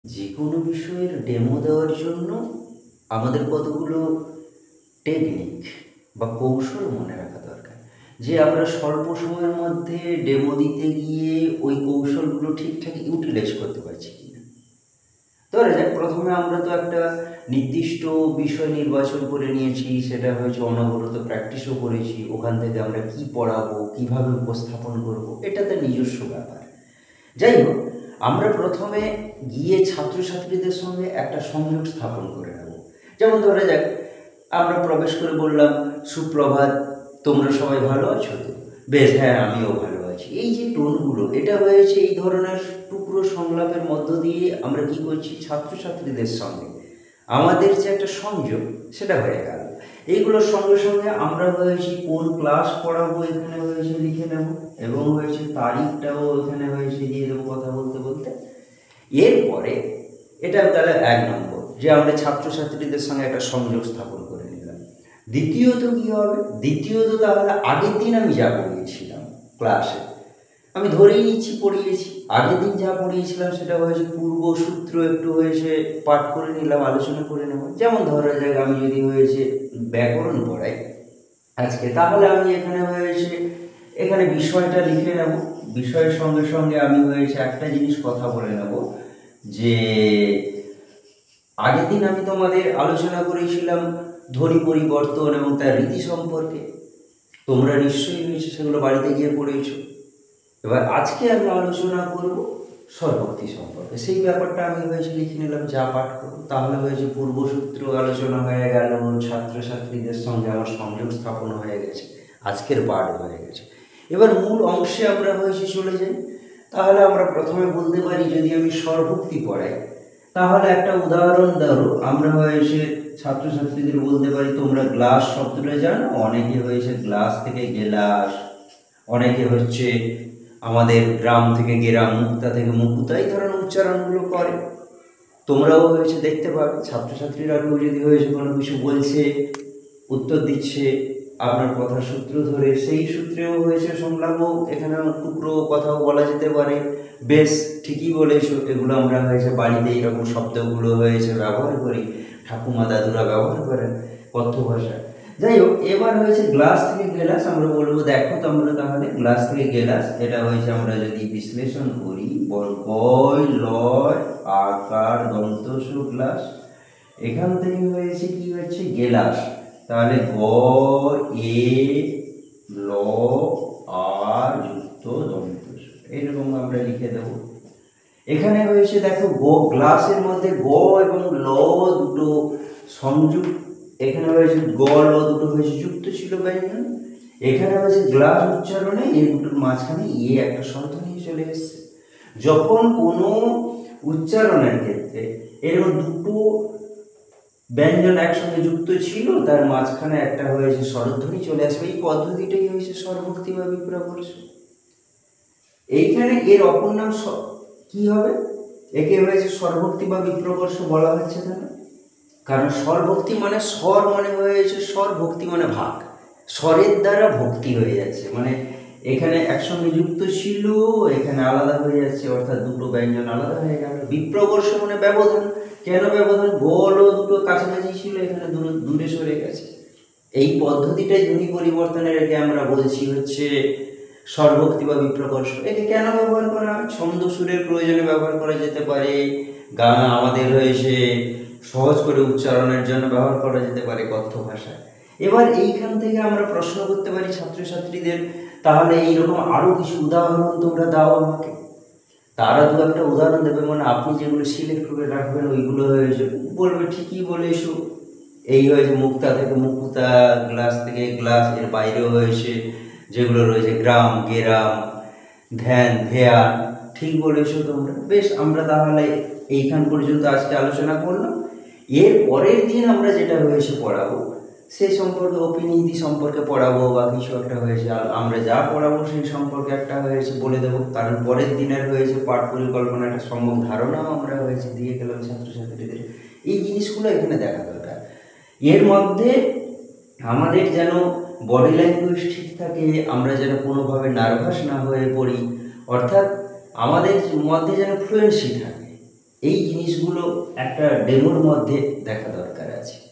যে কোনো বিষয়ের ডেমো দেওয়ার জন্য আমাদের কতগুলো টেকনিক বা কৌশল মনে রাখা দরকার, যে আমরা স্বল্প সময়ের মধ্যে ডেমো দিতে গিয়ে ওই কৌশলগুলো ঠিকঠাক ইউটিলাইজ করতে পারছি কিনা। ধরা যাক, প্রথমে আমরা তো একটা নির্দিষ্ট বিষয় নির্বাচন করে নিয়েছি, সেটা হয়েছে অনবরত প্র্যাকটিসও করেছি। ওখান থেকে আমরা কি পড়াবো, কিভাবে উপস্থাপন করব, এটা তার নিজস্ব ব্যাপার। যাই হোক, আমরা প্রথমে গিয়ে ছাত্রছাত্রীদের সঙ্গে একটা সংযোগ স্থাপন করে নেব। যেমন ধরা যাক, আমরা প্রবেশ করে বললাম, সুপ্রভাত, তোমরা সবাই ভালো আছো তো? বেশ, হ্যাঁ, আমিও ভালো আছি। এই যে টোনগুলো, এটা হয়েছে এই ধরনের টুকরো সংলাপের মধ্য দিয়ে আমরা কি করছি, ছাত্রছাত্রীদের সঙ্গে আমাদের যে একটা সংযোগ সেটা হয়ে গেল। এইগুলোর সঙ্গে সঙ্গে আমরা হয়েছি কোন ক্লাস পড়াবো এখানে হয়েছে লিখে নেব, এবং হয়েছে তারিখটাও এখানে হয়েছে দিয়ে দেবো কথা বলতে বলতে। এরপরে এটা তাহলে 1 নম্বর, যে আমরা ছাত্রছাত্রীদের সঙ্গে একটা সংযোগ স্থাপন করে নিলাম। দ্বিতীয়ত কি হবে? দ্বিতীয়ত তাহলে আগের দিন আমি যা পড়িয়েছিলাম ক্লাসে, আমি ধরেই নিচ্ছি পড়িয়েছি, আগের দিন যা পড়িয়েছিলাম সেটা হয়েছে পূর্বসূত্র একটু হয়েছে পাঠ করে নিলাম, আলোচনা করে নেব। যেমন ধরা যাক, আমি যদি হয়েছে ব্যাকরণ পড়াই আজকে, তাহলে আমি এখানে বিষয়টা লিখে নেব। বিষয়ের সঙ্গে সঙ্গে আমি হয়েছে একটা জিনিস কথা বলে নেব, যে আগের দিন আমি তোমাদের আলোচনা করেছিলাম ধ্বনি পরিবর্তন এবং তার রীতি সম্পর্কে। তোমরা নিশ্চয়ই হয়েছে সেগুলো বাড়িতে গিয়ে পড়েছো। এবার আজকে আমি আলোচনা করব স্বরভক্তি সম্পর্কে। সেই ব্যাপারটা আমি হয়েছে লিখে নিলাম যা পাঠ করব। তাহলে হয়েছে পূর্বসূত্র আলোচনা হয়ে গেল, ছাত্রছাত্রীদের সঙ্গে আমার সংযোগ স্থাপন হয়ে গেছে, আজকের পাঠ হয়ে গেছে। এবার মূল অংশে আমরা হয়েছে চলে যাই। তাহলে আমরা প্রথমে বলতে পারি, যদি আমি স্বরভক্তি পড়াই, তাহলে একটা উদাহরণ ধরো, আমরা হয়েছে ছাত্রছাত্রীদের বলতে পারি, তোমরা গ্লাস শব্দটা জানো? অনেকে হয়েছে গ্লাস থেকে গেলাস, অনেকে হচ্ছে আমাদের গ্রাম থেকে গেরাম, মুক্তা থেকে মুকুতা, এই ধরনের উচ্চারণগুলো করে। তোমরাও হয়েছে দেখতে পাবে, ছাত্রছাত্রীরা কেউ যদি হয়েছে কোনো কিছু বলছে, উত্তর দিচ্ছে আপনার কথার সূত্র ধরে, সেই সূত্রেও হয়েছে সংলাপও এখানে টুকরো কথাও বলা যেতে পারে। বেশ, ঠিকই বলেছো, এগুলো আমরা হয়েছে বাড়িতে এইরকম শব্দগুলো হয়েছে ব্যবহার করি, ঠাকুমা দাদুরা ব্যবহার করেন কথ্য ভাষায়। যাই হোক, এবার হয়েছে গ্লাস থেকে গেলাস, আমরা বলবো দেখো তোমরা, তাহলে গ্লাস থেকে গেলাস এটা হয়েছে আমরা যদি বিশ্লেষণ করি, গয় লয় আকার দন্তস গ্লাস, এখান থেকে হয়েছে কি হচ্ছে গেলাস, তাহলে গ এ ল আর যুক্ত দন্তস, এইরকম আমরা লিখে দেব। এখানে হয়েছে দেখো গ্লাসের মধ্যে গ এবং ল দুটো সংযুক্ত, এখানে হয়েছে গ ল দুটো হয়েছে যুক্ত ছিল ব্যঞ্জন, এখানে হয়েছে গ্লাস উচ্চারণে এই দুটোর মাঝখানে একটা শব্দ নিয়ে চলে এসছে। যখন কোনো উচ্চারণের ক্ষেত্রে এরকম দুটো ব্যঞ্জন একসঙ্গে যুক্ত ছিল, তার মাঝখানে একটা হয়েছে স্বরধ্বনি চলে আসবে, এই পদ্ধতিটাই হয়েছে স্বরভক্তি বা বিপ্রকর্ষ। এইখানে এর অপর নাম কি হবে? একে হয়েছে স্বরভক্তি বা বিপ্রকর্ষ বলা হচ্ছে কেন? কারণ স্বরভক্তি মানে স্বর, মানে হয়েছে স্বর, ভক্তি মানে ভাগ, স্বরের দ্বারা ভক্তি হয়ে যাচ্ছে, মানে এখানে একসঙ্গে যুক্ত ছিল, এখানে আলাদা হয়ে যাচ্ছে, অর্থাৎ দুটো ব্যঞ্জন আলাদা হয়ে গেল। বিপ্রকর্ষ মানে ব্যবধান। কেন ব্যবধান? গোল ও দুটো কাছাকাছি ছিল, এখানে দূরে সরে গেছে। এই পদ্ধতিটাই ধ্বনি পরিবর্তনের, একে আমরা বলছি হচ্ছে স্বরভক্তি বা বিপ্রকর্ষ। একে কেন ব্যবহার করা হয়? ছন্দ সুরের প্রয়োজনে ব্যবহার করা যেতে পারে, গান আমাদের হয়েছে সহজ করে উচ্চারণের জন্য ব্যবহার করা যেতে পারে কথ্য ভাষায়। এবার এইখান থেকে আমরা প্রশ্ন করতে পারি ছাত্রছাত্রীদের, তাহলে এইরকম আরও কিছু উদাহরণ তোমরা দাও আমাকে। তারা দু একটা উদাহরণ দেবে, মানে আপনি যেগুলো সিলেক্ট করে রাখবেন ওইগুলো হয়েছে বলবে ঠিকই বলেছো, এই হয়েছে মুক্তা থেকে মুকুতা, গ্লাস থেকে গ্লাস, এর বাইরেও হয়েছে যেগুলো রয়েছে গ্রাম গেরাম, ধ্যান ধ্যান, ঠিক বলেছো তোমরা। বেশ, আমরা তাহলে এইখান পর্যন্ত আজকে আলোচনা করলাম। এর পরের দিন আমরা যেটা হয়েছে পড়াবো, সেই সম্পর্কে অপিনীতি সম্পর্কে পড়াবো, বা কিছু একটা হয়েছে আমরা যা পড়াবো সেই সম্পর্কে একটা হয়েছে বলে দেবো। কারণ পরের দিনের হয়েছে পাঠ পরিকল্পনা একটা সম্যক ধারণাও আমরা হয়েছে দিয়ে গেলাম ছাত্রছাত্রীদের। এই জিনিসগুলো এখানে দেখা দরকার। এর মধ্যে আমাদের যেন বডি ল্যাঙ্গুয়েজ ঠিক থাকে, আমরা যেন কোনোভাবে নার্ভাস না হয়ে পড়ি, অর্থাৎ আমাদের মধ্যে যেন ফ্লুয়েন্সি থাকে। এই জিনিসগুলো একটা ডেমোর মধ্যে দেখা দরকার আছে।